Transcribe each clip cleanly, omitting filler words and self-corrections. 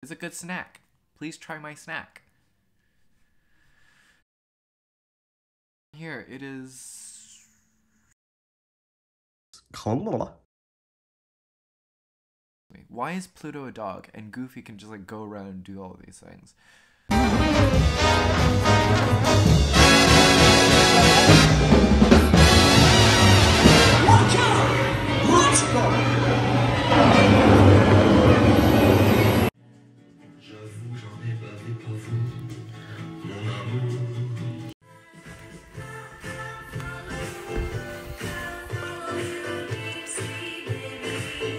is a good snack. Please try my snack. Here, it is... Wait, why is Pluto a dog and Goofy can just like go around and do all these things? Watch out! Let's go!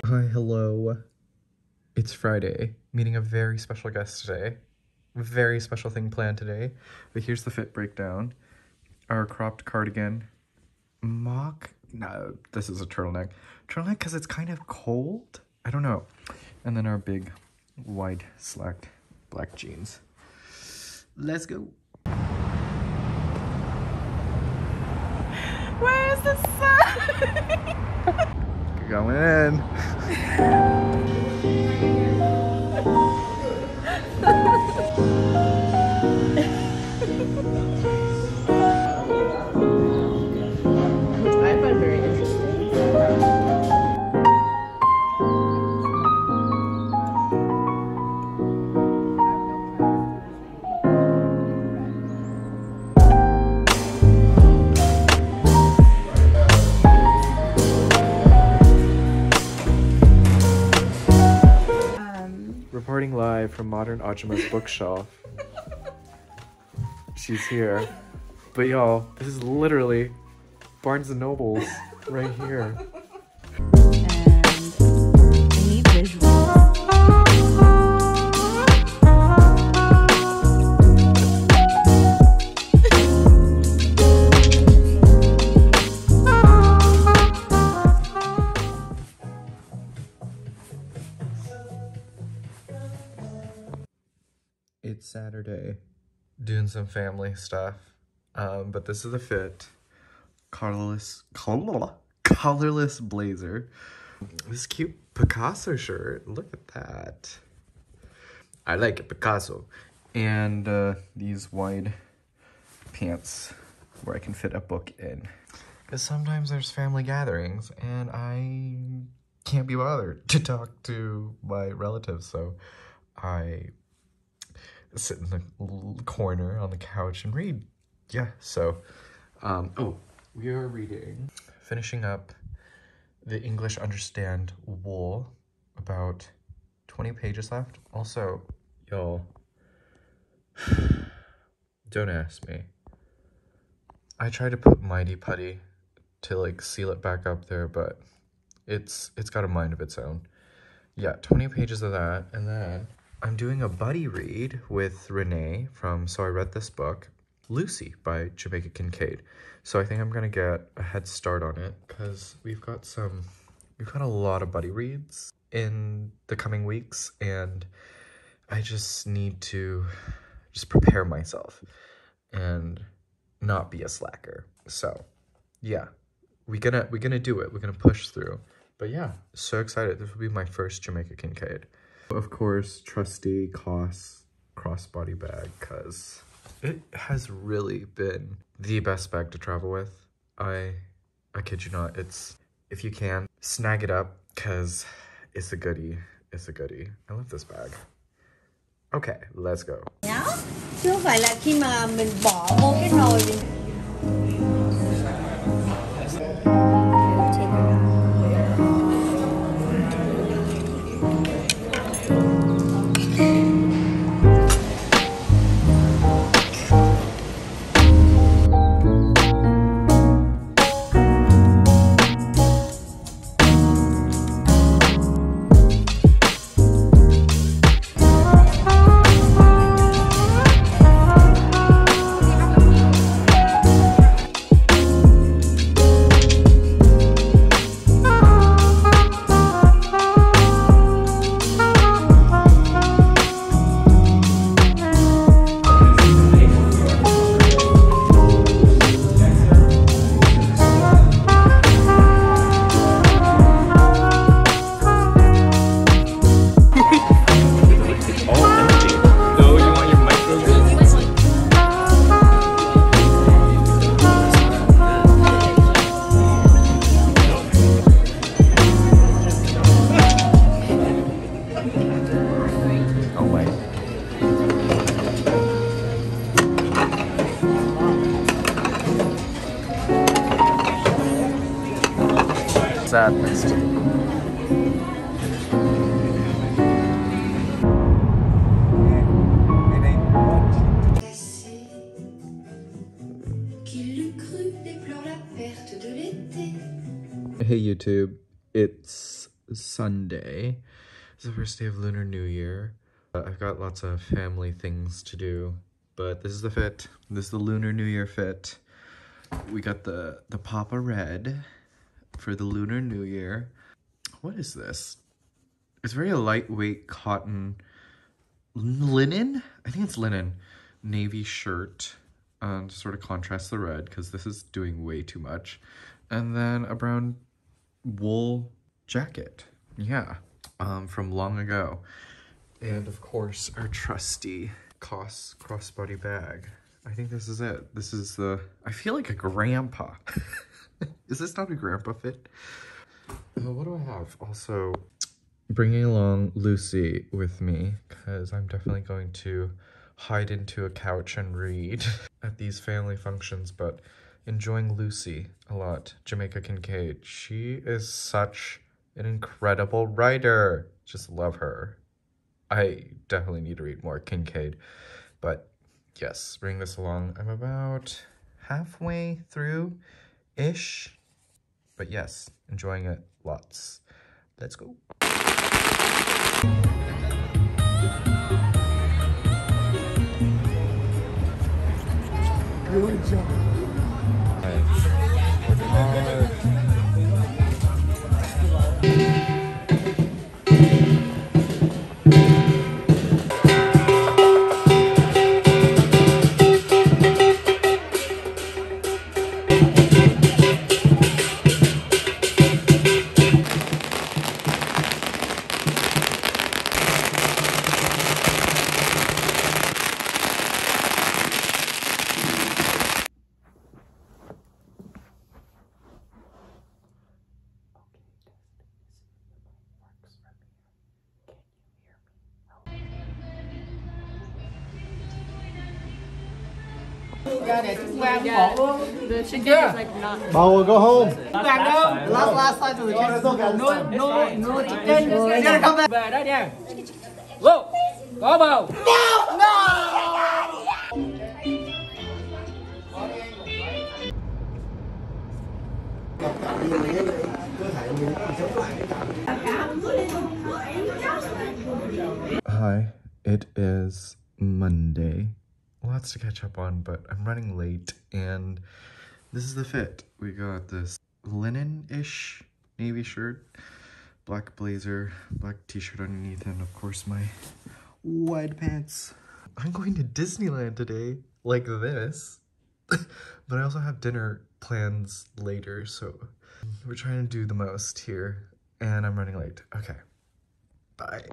Hi, hello. It's Friday, meeting a very special guest today. Very special thing planned today. But here's the fit breakdown. Our cropped cardigan. Mock? No, this is a turtleneck. Turtleneck because it's kind of cold? I don't know. And then our big, wide, slacked black jeans. Let's go. Where's the sun? Going in. Which I find very interesting. Reporting live from modern Aciman's bookshelf. She's here. But y'all, this is literally Barnes & Noble's right here. And I need visuals. It's Saturday. Doing some family stuff. But this is the fit. Colorless blazer. This cute Picasso shirt. Look at that. I like it, Picasso. And these wide pants where I can fit a book in. Because sometimes there's family gatherings and I can't be bothered to talk to my relatives, so I sit in the corner on the couch and read. Yeah, so, oh, we are finishing up the English Understand Wool, about 20 pages left. Also, y'all, don't ask me. I tried to put Mighty Putty to like seal it back up there, but it's got a mind of its own. Yeah, 20 pages of that, and then I'm doing a buddy read with Renee from So I Read This Book, Lucy by Jamaica Kincaid. So I think I'm gonna get a head start on it because we've got a lot of buddy reads in the coming weeks, and I just need to just prepare myself and not be a slacker. So yeah, we're gonna do it. We're gonna push through. But yeah, so excited. This will be my first Jamaica Kincaid. Of course, trusty crossbody bag, because it has really been the best bag to travel with. I kid you not. It's, if you can, snag it up, because it's a goodie. It's a goodie. I love this bag. Okay, let's go. Chứ không phải là khi mà mình bỏ vô cái nồi mình sadness to me. Hey YouTube, it's Sunday. It's the first day of Lunar New Year. I've got lots of family things to do, but this is the fit. This is the Lunar New Year fit. We got the Papa Red for the Lunar New Year. What is this? It's very lightweight cotton linen? I think it's linen. Navy shirt to sort of contrast the red because this is doing way too much. And then a brown wool jacket. Yeah. From long ago. And of course, our trusty COS crossbody bag. I think this is it. This is the, I feel like a grandpa. Is this not a grandpa fit? What do I have? Also, bringing along Lucy with me, because I'm definitely going to hide into a couch and read at these family functions, but enjoying Lucy a lot. Jamaica Kincaid. She is such an incredible writer. Just love her. I definitely need to read more Kincaid, but yes, bring this along. I'm about halfway through-ish, but yes, enjoying it lots. Let's go. Good job. The chicken is like not. Mom will go home. Last time to the chicken. No chicken. You gotta come back. Về đây nha. Go. Go vào. Hi, it is Monday. Lots to catch up on, but I'm running late, and this is the fit. We got this linen-ish navy shirt, black blazer, black t-shirt underneath, and of course my wide pants. I'm going to Disneyland today, like this, but I also have dinner plans later, so we're trying to do the most here, and I'm running late. Okay, bye.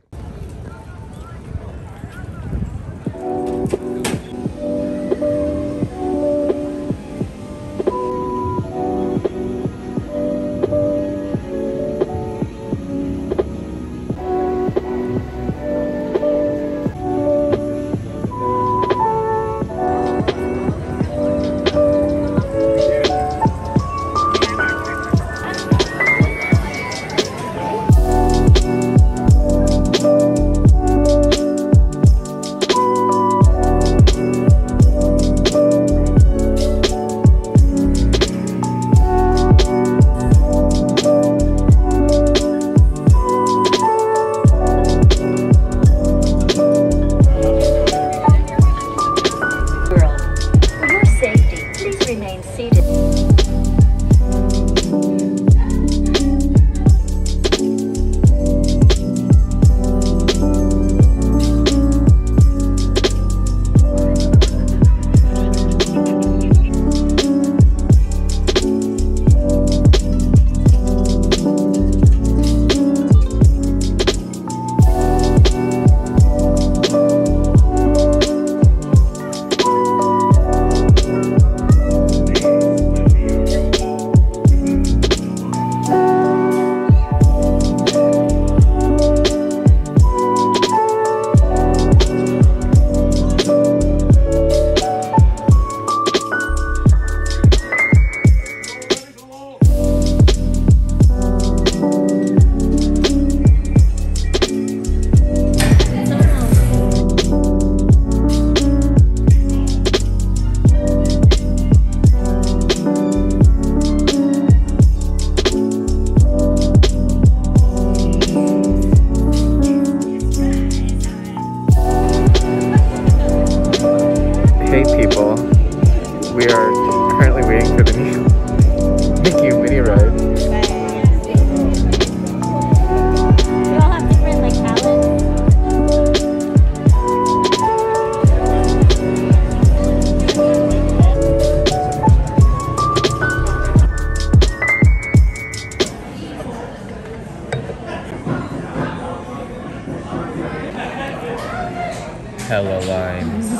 hella lines.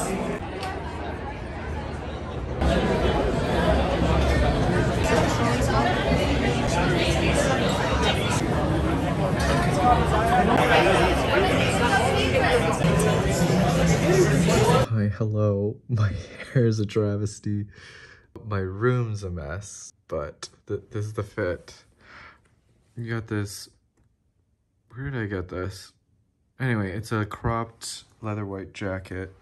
Hi, hello. My hair is a travesty. My room's a mess, but this is the fit. You got this. Where did I get this? Anyway, it's a cropped leather white jacket.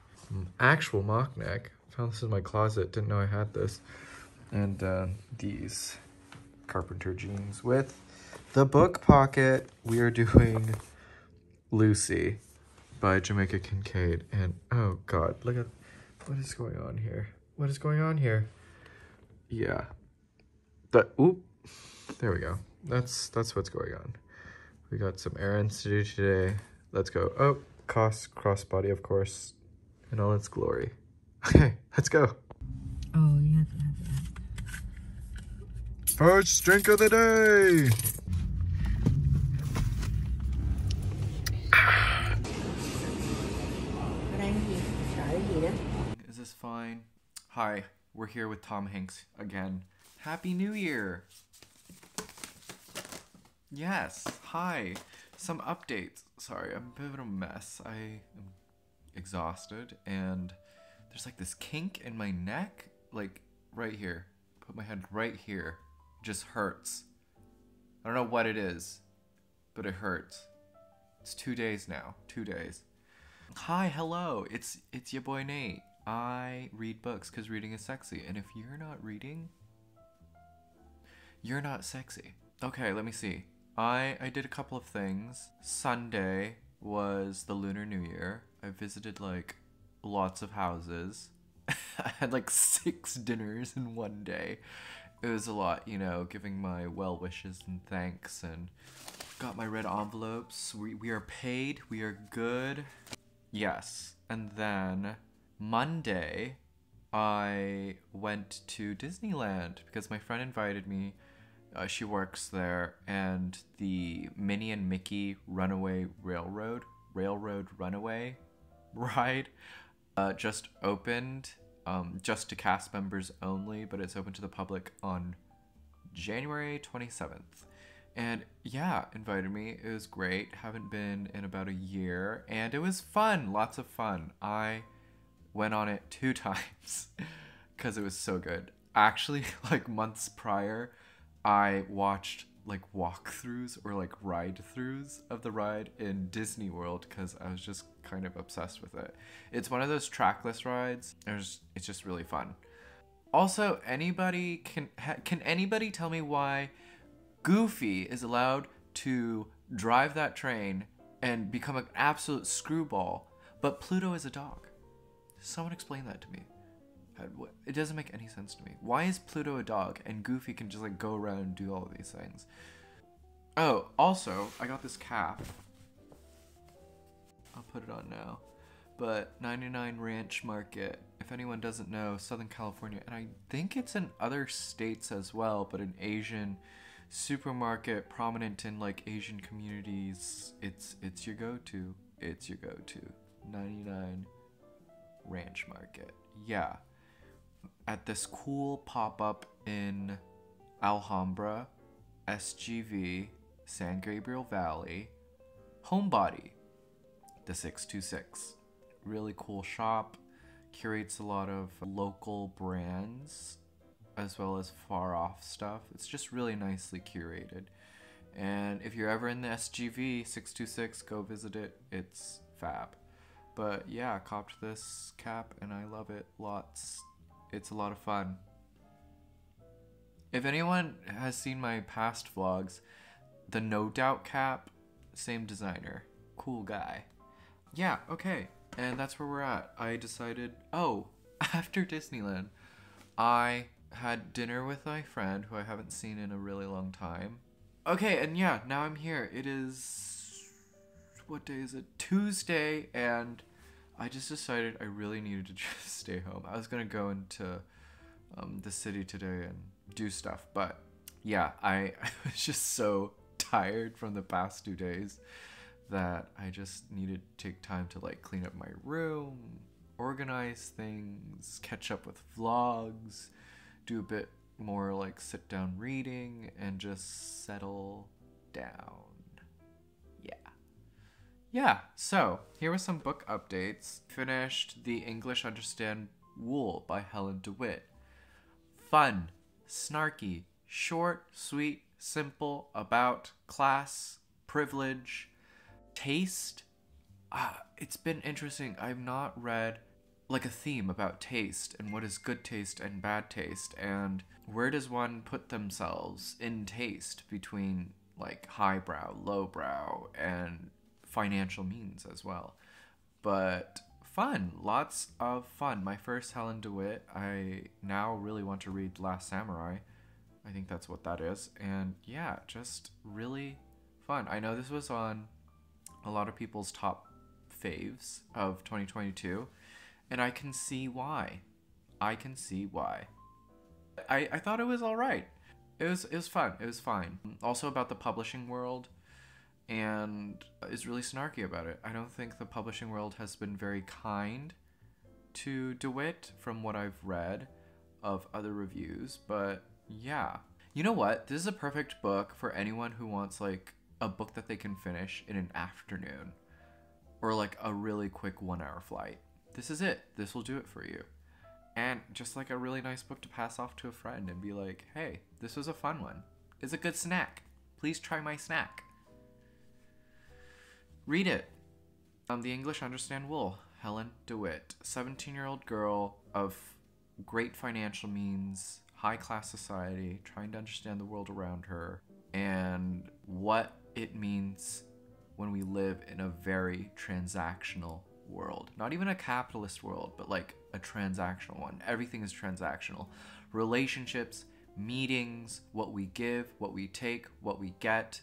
Actual mock neck. Found this in my closet. Didn't know I had this. And these carpenter jeans with the book pocket. We are doing Lucy by Jamaica Kincaid. And oh god, look at what is going on here. What is going on here? Yeah. Oop. There we go. That's what's going on. We got some errands to do today. Let's go. Oh, crossbody, of course, in all its glory. Okay, let's go. Oh, you have to have that. First drink of the day. Is this fine? Hi, we're here with Tom Hanks again. Happy New Year. Yes, hi. Some updates. Sorry, I'm a bit of a mess. I am exhausted and there's like this kink in my neck, like right here. Put my head right here. It just hurts. I don't know what it is, but it hurts. It's 2 days now. 2 days. Hi, hello. It's your boy Nate. I read books because reading is sexy. And if you're not reading, you're not sexy. Okay, let me see. I did a couple of things. Sunday was the Lunar New Year. I visited like lots of houses. I had like 6 dinners in one day. It was a lot, you know, giving my well wishes and thanks, and got my red envelopes. We are paid. We are good. Yes. And then Monday, I went to Disneyland because my friend invited me. She works there, and the Minnie and Mickey Runaway Railroad Runaway ride just opened, just to cast members only, but it's open to the public on January 27th. And yeah, invited me. It was great. Haven't been in about a year, and it was fun. Lots of fun. I went on it 2 times because it was so good. Actually, like months prior, I watched like walkthroughs or like ride-throughs of the ride in Disney World because I was just kind of obsessed with it. It's one of those trackless rides. It's just really fun. Also, anybody can anybody tell me why Goofy is allowed to drive that train and become an absolute screwball, but Pluto is a dog? Someone explain that to me. It doesn't make any sense to me. Why is Pluto a dog and Goofy can just like go around and do all of these things? Oh, also, I got this cap. I'll put it on now. But 99 Ranch Market, if anyone doesn't know, Southern California, and I think it's in other states as well, but an Asian supermarket prominent in like Asian communities. It's your go-to. It's your go-to. 99 Ranch Market. Yeah. At this cool pop-up in Alhambra, SGV, San Gabriel Valley, Homebody, the 626. Really cool shop, curates a lot of local brands as well as far off stuff. It's just really nicely curated. And if you're ever in the SGV 626, go visit it. It's fab. But yeah, I copped this cap and I love it lots. It's a lot of fun. If anyone has seen my past vlogs, the No Doubt cap, same designer. Cool guy. Yeah, okay. And that's where we're at. I decided, after Disneyland, I had dinner with my friend who I haven't seen in a really long time. Okay, and yeah, now I'm here. It is, what day is it? Tuesday, and I just decided I really needed to just stay home. I was gonna go into the city today and do stuff, but yeah, I was just so tired from the past 2 days that I just needed to take time to like clean up my room, organize things, catch up with vlogs, do a bit more like sit down reading, and just settle down. Yeah, so here were some book updates. Finished The English Understand Wool by Helen DeWitt. Fun, snarky, short, sweet, simple, about class, privilege, taste. It's been interesting. I've not read like a theme about taste and what is good taste and bad taste, and where does one put themselves in taste between like highbrow, lowbrow, and financial means as well. But fun, lots of fun. My first Helen DeWitt. I now really want to read Last Samurai. I think that's what that is. And yeah, just really fun. I know this was on a lot of people's top faves of 2022, and I can see why. I thought it was all right. It was fun. It was fine. Also about the publishing world, and is really snarky about it. I don't think the publishing world has been very kind to DeWitt from what I've read of other reviews, but yeah. You know what? This is a perfect book for anyone who wants like a book that they can finish in an afternoon or like a really quick 1-hour flight. This is it. This will do it for you. And just like a really nice book to pass off to a friend and be like, hey, this was a fun one. It's a good snack. Please try my snack. Read it. The English Understand Wool, Helen DeWitt. 17-year-old girl of great financial means, high-class society, trying to understand the world around her, and what it means when we live in a very transactional world. Not even a capitalist world, but like a transactional one. Everything is transactional. Relationships, meetings, what we give, what we take, what we get,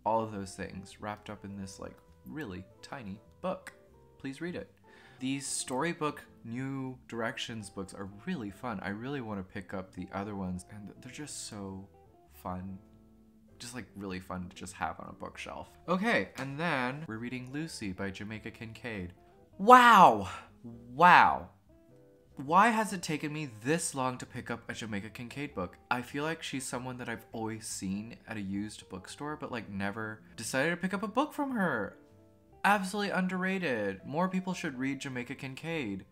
all of those things wrapped up in this like really tiny book. Please read it. These storybook new directions books are really fun. I really want to pick up the other ones, and they're just so fun. Just like really fun to just have on a bookshelf. Okay, and then we're reading Lucy by Jamaica Kincaid. Wow! Why has it taken me this long to pick up a Jamaica Kincaid book? I feel like she's someone that I've always seen at a used bookstore, but like never decided to pick up a book from her. Absolutely underrated. More people should read Jamaica Kincaid.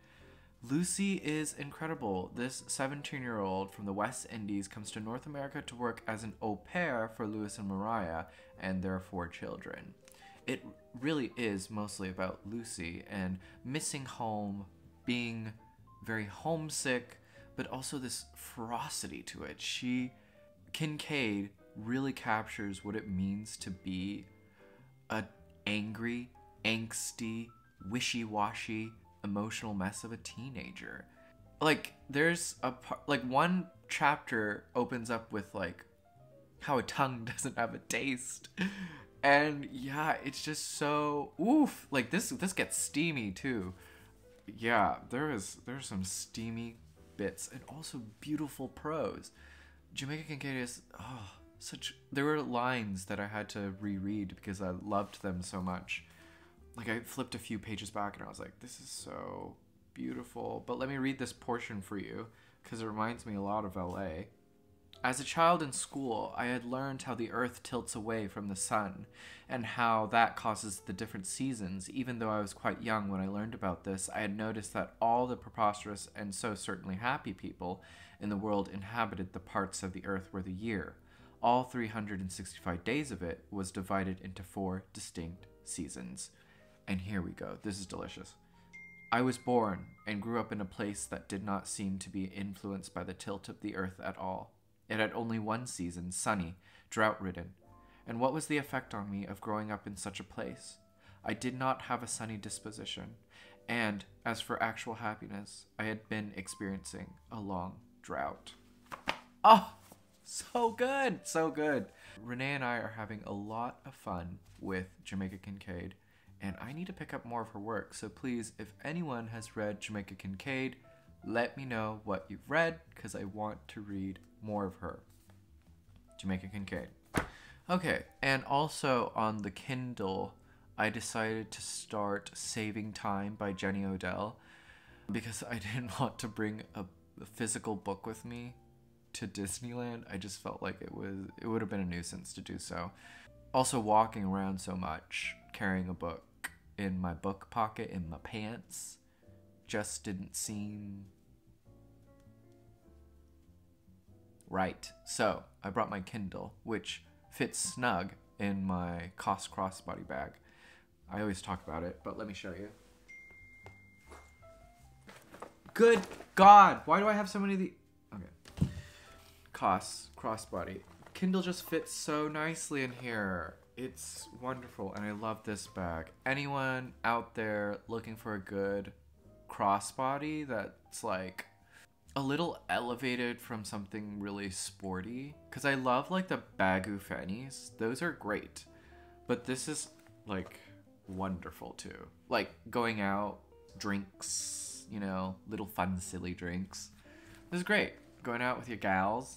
Lucy is incredible. This 17-year-old from the West Indies comes to North America to work as an au pair for Louis and Mariah and their 4 children. It really is mostly about Lucy and missing home, being very homesick, but also this ferocity to it. Kincaid really captures what it means to be a angry, angsty, wishy-washy, emotional mess of a teenager. Like there's one chapter opens up with like how a tongue doesn't have a taste, and yeah, it's just so oof. Like this gets steamy too. Yeah, there's some steamy bits and also beautiful prose. Jamaica Kincaid is there were lines that I had to reread because I loved them so much. Like I flipped a few pages back and I was like, this is so beautiful. But let me read this portion for you because it reminds me a lot of LA. As a child in school, I had learned how the earth tilts away from the sun and how that causes the different seasons. Even though I was quite young when I learned about this, I had noticed that all the preposterous and so certainly happy people in the world inhabited the parts of the earth where the year, all 365 days of it, was divided into 4 distinct seasons. And here we go. This is delicious. I was born and grew up in a place that did not seem to be influenced by the tilt of the earth at all. It had only one season, sunny, drought-ridden. And what was the effect on me of growing up in such a place? I did not have a sunny disposition. And as for actual happiness, I had been experiencing a long drought. Oh, so good, so good. Renee and I are having a lot of fun with Jamaica Kincaid, and I need to pick up more of her work. So please, if anyone has read Jamaica Kincaid, let me know what you've read, because I want to read more of her. Jamaica Kincaid. Okay, and also on the Kindle, I decided to start Saving Time by Jenny Odell because I didn't want to bring a physical book with me to Disneyland. I just felt like it would have been a nuisance to do so. Also, walking around so much, carrying a book in my book pocket in my pants just didn't seem right. So I brought my Kindle, which fits snug in my COS crossbody bag. I always talk about it, but let me show you. Good God, why do I have so many of these? Okay. COS crossbody. Kindle just fits so nicely in here. It's wonderful, and I love this bag. Anyone out there looking for a good crossbody that's like a little elevated from something really sporty? Because I love like the Baggu fannies. Those are great. But this is like wonderful too. Like going out, drinks, you know, little fun, silly drinks. This is great. Going out with your gal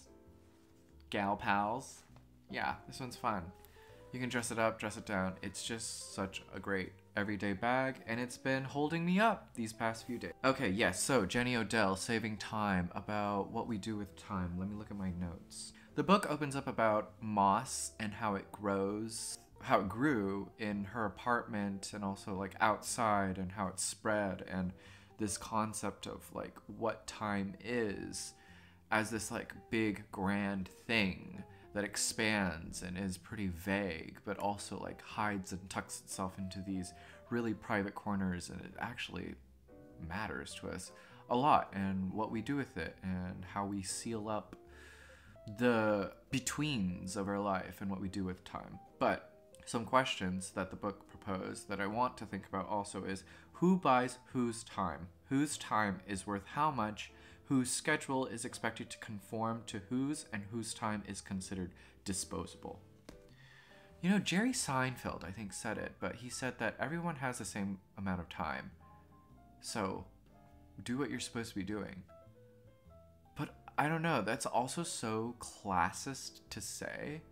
pals. Yeah, this one's fun. You can dress it up, dress it down. It's just such a great everyday bag, and it's been holding me up these past few days. Okay, yes, so Jenny Odell, Saving Time, about what we do with time. Let me look at my notes. The book opens up about moss and how it grows, how it grew in her apartment and also like outside, and how it spread, and this concept of like what time is as this like big grand thing that expands and is pretty vague, but also like hides and tucks itself into these really private corners, and it actually matters to us a lot, and what we do with it and how we seal up the betweens of our life and what we do with time. But some questions that the book proposed that I want to think about also is, who buys whose time? Whose time is worth how much? Whose schedule is expected to conform to whose, and whose time is considered disposable? You know, Jerry Seinfeld, I think, said it, but he said that everyone has the same amount of time. So, do what you're supposed to be doing. But I don't know, that's also so classist to say.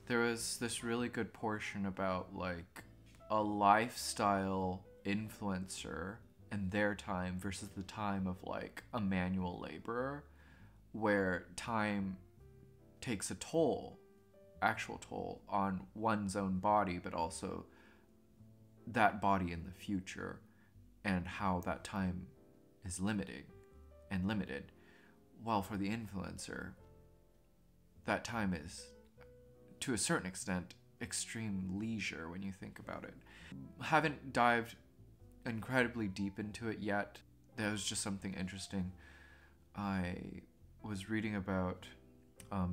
There was this really good portion about, like, a lifestyle influencer and their time versus the time of like a manual laborer, where time takes a toll, actual toll on one's own body, but also that body in the future, and how that time is limited. While for the influencer, that time is to a certain extent extreme leisure when you think about it. Haven't dived incredibly deep into it yet. That was just something interesting I was reading about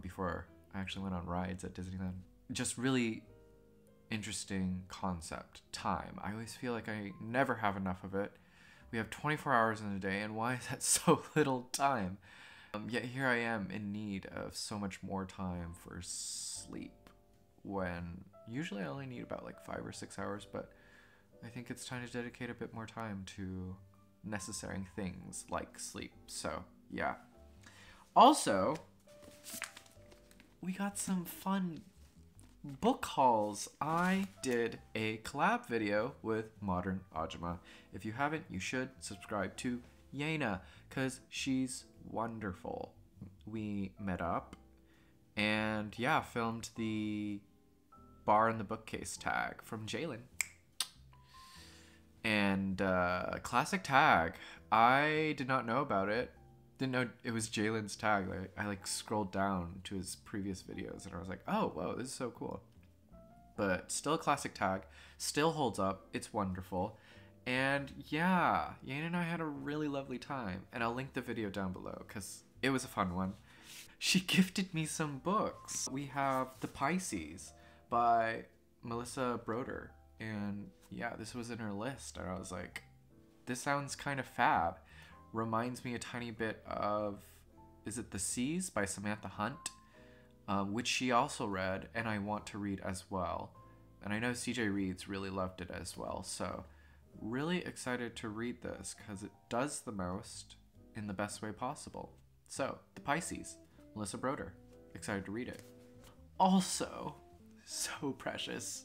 before I actually went on rides at Disneyland. Just really interesting concept, time. I always feel like I never have enough of it. We have 24 hours in a day, and why is that so little time? Yet here I am in need of so much more time for sleep, when usually I only need about like 5 or 6 hours, but I think it's time to dedicate a bit more time to necessary things like sleep. So, yeah. Also, we got some fun book hauls. I did a collab video with Modern Ajima. If you haven't, you should subscribe to Yena, because she's wonderful. We met up and, yeah, filmed the bar in the bookcase tag from Jalen. And classic tag. I did not know about it. Didn't know it was Jalen's tag. I like scrolled down to his previous videos and I was like, oh, whoa, this is so cool. But still a classic tag. Still holds up. It's wonderful. And yeah, Yane and I had a really lovely time. And I'll link the video down below because it was a fun one. She gifted me some books. We have The Pisces by Melissa Broder. And yeah, this was in her list, and I was like, this sounds kind of fab. Reminds me a tiny bit of, is it The Seas by Samantha Hunt, which she also read, and I want to read as well. And I know CJ Reads really loved it as well, so really excited to read this because it does the most in the best way possible. So, The Pisces, Melissa Broder. Excited to read it. Also, so precious.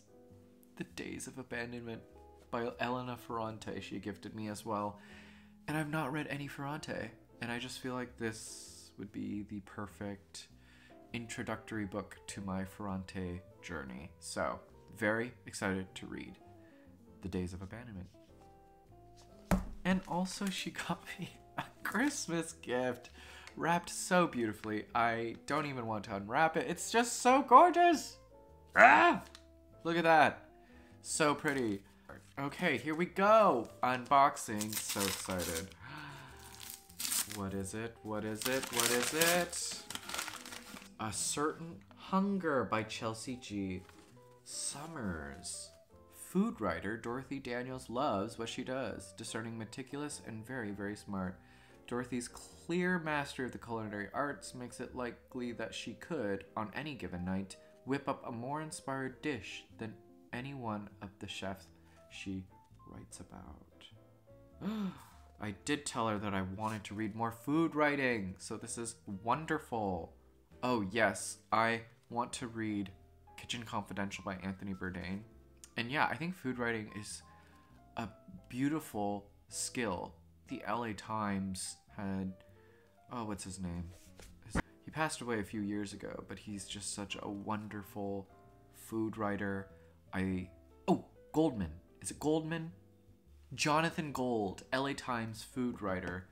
The Days of Abandonment by Helena Ferrante. She gifted me as well. And I've not read any Ferrante. And I just feel like this would be the perfect introductory book to my Ferrante journey. So, very excited to read The Days of Abandonment. And also she got me a Christmas gift wrapped so beautifully. I don't even want to unwrap it. It's just so gorgeous. Ah! Look at that. So pretty. Okay, here we go. Unboxing. So excited. What is it? What is it? What is it? A Certain Hunger by Chelsea G. Summers. Food writer Dorothy Daniels loves what she does, discerning, meticulous, and very, very smart. Dorothy's clear mastery of the culinary arts makes it likely that she could, on any given night, whip up a more inspired dish than any one of the chefs she writes about. I did tell her that I wanted to read more food writing, so this is wonderful. Oh yes, I want to read Kitchen Confidential by Anthony Bourdain. And yeah, I think food writing is a beautiful skill. The LA Times had, oh, what's his name? He passed away a few years ago, but he's just such a wonderful food writer. Oh, Goldman. Is it Goldman? Jonathan Gold, LA Times food writer.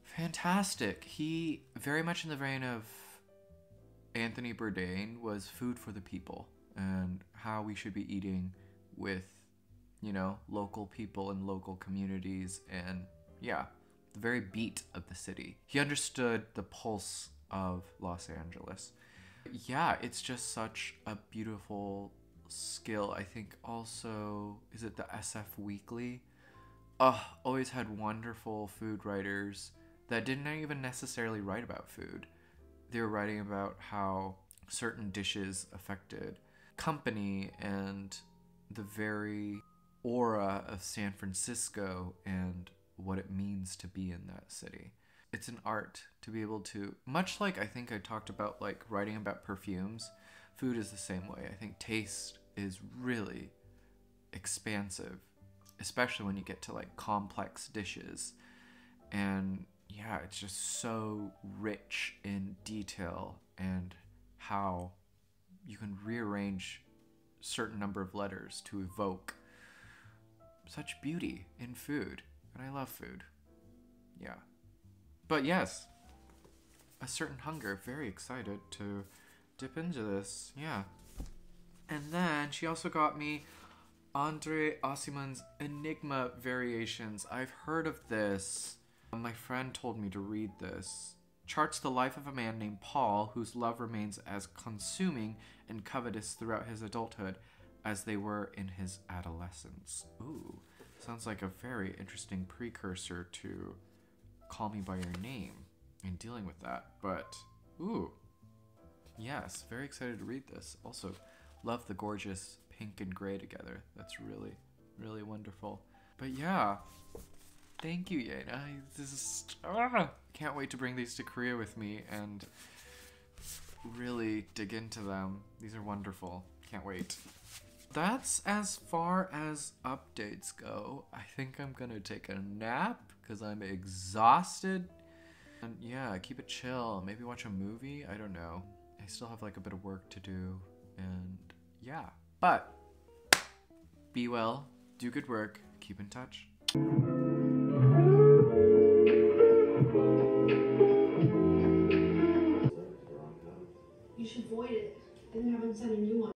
Fantastic. He, very much in the vein of Anthony Bourdain, was food for the people and how we should be eating with, you know, local people and local communities and, yeah, the very beat of the city. He understood the pulse of Los Angeles. Yeah, it's just such a beautiful skill. I think also, is it the SF Weekly? Always had wonderful food writers that didn't even necessarily write about food. They were writing about how certain dishes affected company and the very aura of San Francisco and what it means to be in that city. It's an art to be able to, much like I think I talked about like writing about perfumes, food is the same way. I think taste is really expansive, especially when you get to like complex dishes. And yeah, it's just so rich in detail and how you can rearrange certain number of letters to evoke such beauty in food. And I love food. Yeah. But yes, A Certain Hunger. Very excited to dip into this. Yeah. And then she also got me André Aciman's Enigma Variations. I've heard of this. My friend told me to read this. Charts the life of a man named Paul, whose love remains as consuming and covetous throughout his adulthood as they were in his adolescence. Ooh, sounds like a very interesting precursor to Call Me By Your Name and dealing with that. But, ooh, yes, very excited to read this. Also, love the gorgeous pink and gray together. That's really, really wonderful. But yeah, thank you, Yena. This is, can't wait to bring these to Korea with me and really dig into them. These are wonderful. Can't wait. That's as far as updates go. I think I'm gonna take a nap because I'm exhausted. And yeah, keep it chill. Maybe watch a movie. I don't know. I still have like a bit of work to do. And yeah. But be well, do good work, keep in touch.